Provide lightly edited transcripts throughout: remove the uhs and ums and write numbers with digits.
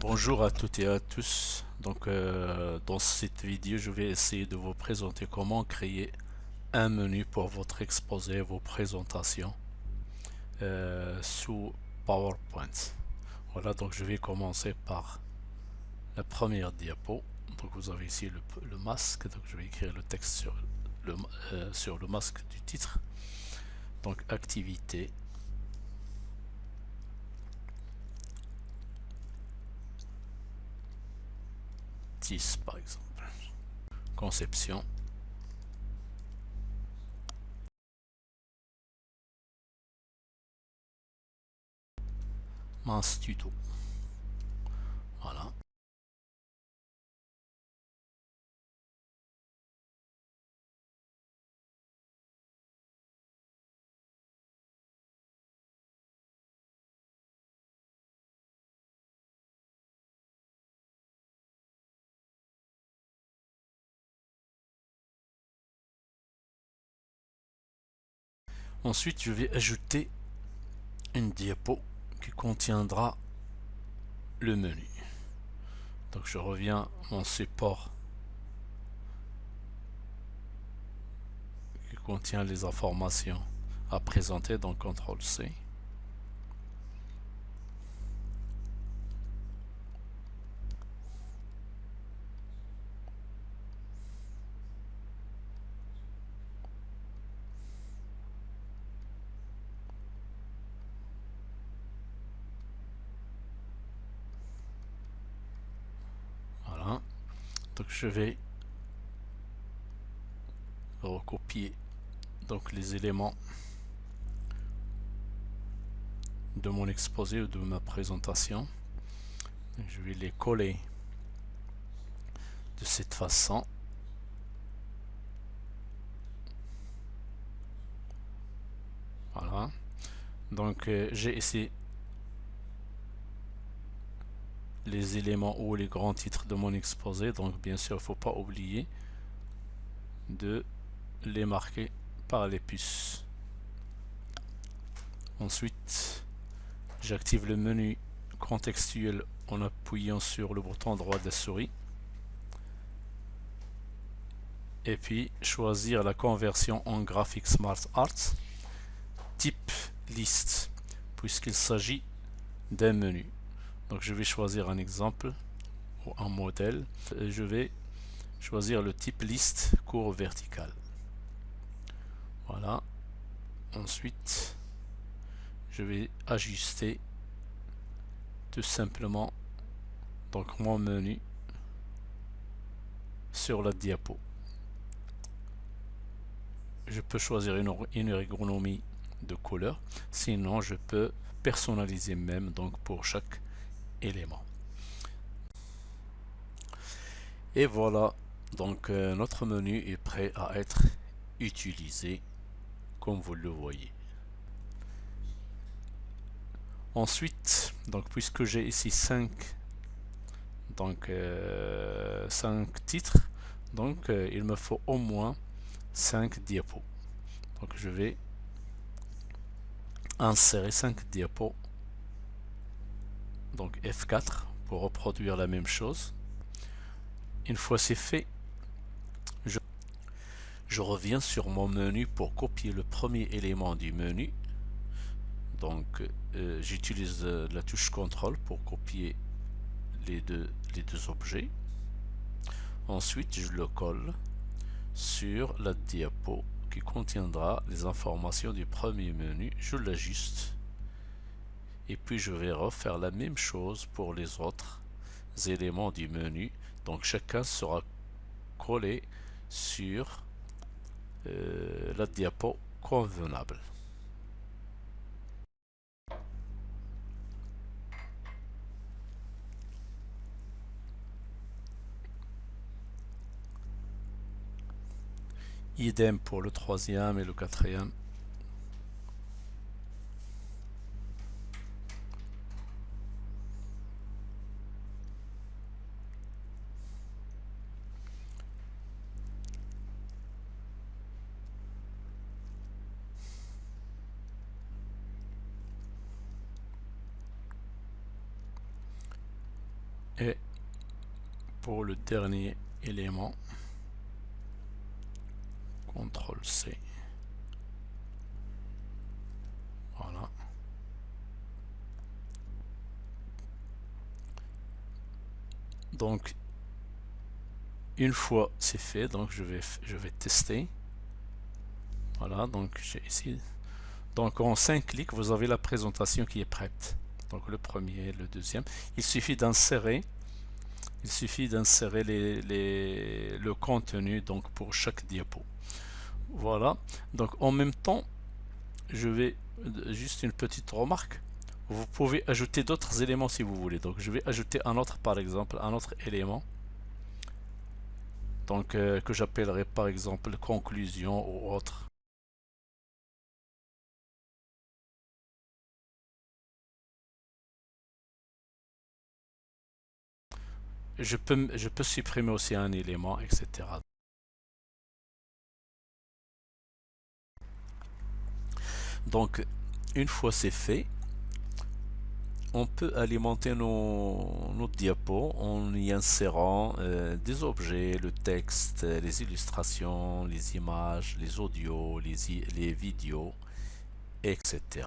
Bonjour à toutes et à tous. Dans cette vidéo, je vais essayer de vous présenter comment créer un menu pour votre exposé, vos présentations sous PowerPoint. Voilà, donc je vais commencer par la première diapo. Donc vous avez ici le masque. Donc je vais écrire le texte sur le masque du titre. Donc activité. 10 par exemple. Conception. Mince tuto. Voilà. Ensuite, je vais ajouter une diapo qui contiendra le menu. Donc je reviens à mon support qui contient les informations à présenter, donc CTRL-C. Voilà. Donc je vais recopier donc les éléments de mon exposé ou de ma présentation. Je vais les coller de cette façon. Voilà. Donc j'ai ici les éléments ou les grands titres de mon exposé. Donc bien sûr, il ne faut pas oublier de les marquer par les puces. Ensuite, j'active le menu contextuel en appuyant sur le bouton droit de la souris. Et puis choisir la conversion en Graphic Smart Art type liste puisqu'il s'agit d'un menu. Donc je vais choisir un exemple ou un modèle. Et je vais choisir le type liste courbe verticale. Voilà. Ensuite, je vais ajuster tout simplement donc mon menu sur la diapo. Je peux choisir une ergonomie de couleur, sinon je peux personnaliser même donc pour chaque élément. Et voilà, donc notre menu est prêt à être utilisé comme vous le voyez. Ensuite, donc puisque j'ai ici 5 titres, donc il me faut au moins 5 diapos. Donc je vais insérer 5 diapos, donc F4 pour reproduire la même chose. Une fois c'est fait, je reviens sur mon menu pour copier le premier élément du menu. Donc j'utilise la touche CTRL pour copier les deux objets. Ensuite je le colle sur la diapo qui contiendra les informations du premier menu. Je l'ajuste et puis je vais refaire la même chose pour les autres éléments du menu. Donc chacun sera collé sur la diapo convenable. Idem pour le troisième et le quatrième. Et pour le dernier élément, CTRL-C. Voilà. Donc, une fois c'est fait, donc je vais tester. Voilà, donc j'ai ici. Donc en 5 clics, vous avez la présentation qui est prête. Donc le premier, le deuxième. Il suffit d'insérer le contenu donc pour chaque diapo. Voilà. Donc en même temps, je vais juste une petite remarque. Vous pouvez ajouter d'autres éléments si vous voulez. Donc je vais ajouter un autre, par exemple, un autre élément. Donc que j'appellerai par exemple conclusion ou autre. Je peux supprimer aussi un élément, etc. Donc, une fois c'est fait, on peut alimenter nos diapos en y insérant des objets, le texte, les illustrations, les images, les audios, les vidéos, etc.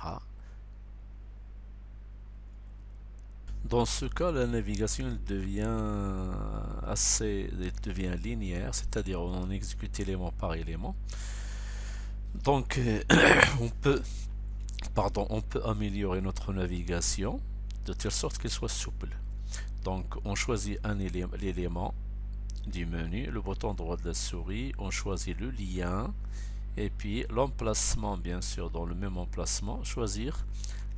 Dans ce cas, la navigation elle devient linéaire, c'est-à-dire on exécute élément par élément. Donc, on peut on peut améliorer notre navigation de telle sorte qu'elle soit souple. Donc on choisit l'élément du menu, le bouton droit de la souris, on choisit le lien et puis l'emplacement, bien sûr, dans le même emplacement, choisir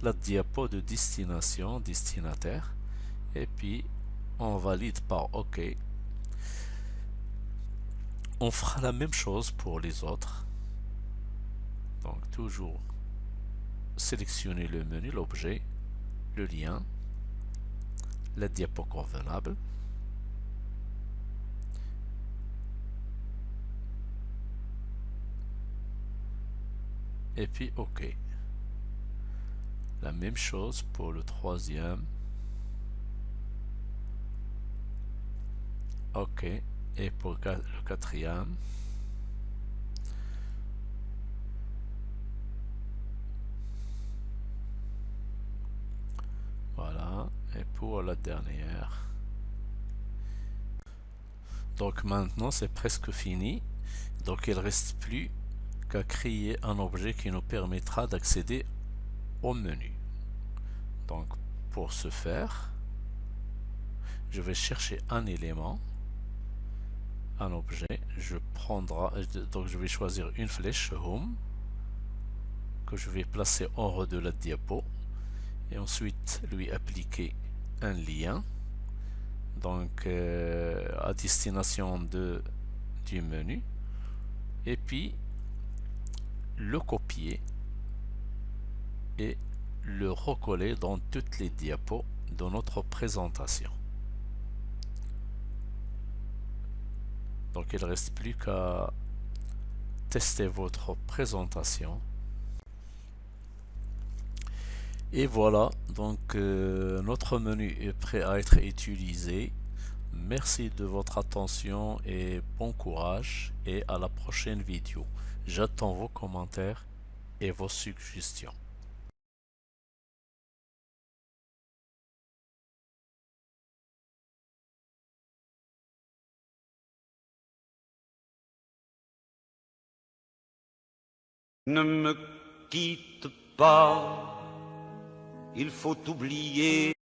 la diapo de destination, destinataire, et puis on valide par OK. On fera la même chose pour les autres. Donc toujours sélectionner le menu, l'objet, le lien, la diapo convenable. Et puis OK. La même chose pour le troisième. OK. Et pour le quatrième. Voilà. Et pour la dernière. Donc maintenant c'est presque fini. Donc il ne reste plus qu'à créer un objet qui nous permettra d'accéder au menu. Donc pour ce faire, je vais chercher un élément, un objet. Donc je vais choisir une flèche Home que je vais placer en haut de la diapo et ensuite lui appliquer un lien donc à destination du menu et puis le copier et le recoller dans toutes les diapos de notre présentation. Donc il ne reste plus qu'à tester votre présentation. Et voilà, donc notre menu est prêt à être utilisé. Merci de votre attention et bon courage et à la prochaine vidéo. J'attends vos commentaires et vos suggestions. Ne me quitte pas, il faut oublier.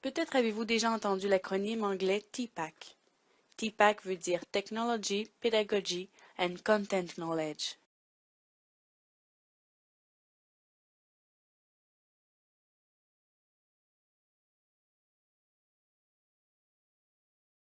Peut-être avez-vous déjà entendu l'acronyme anglais TPACK. TPACK veut dire Technology, Pedagogy and Content Knowledge.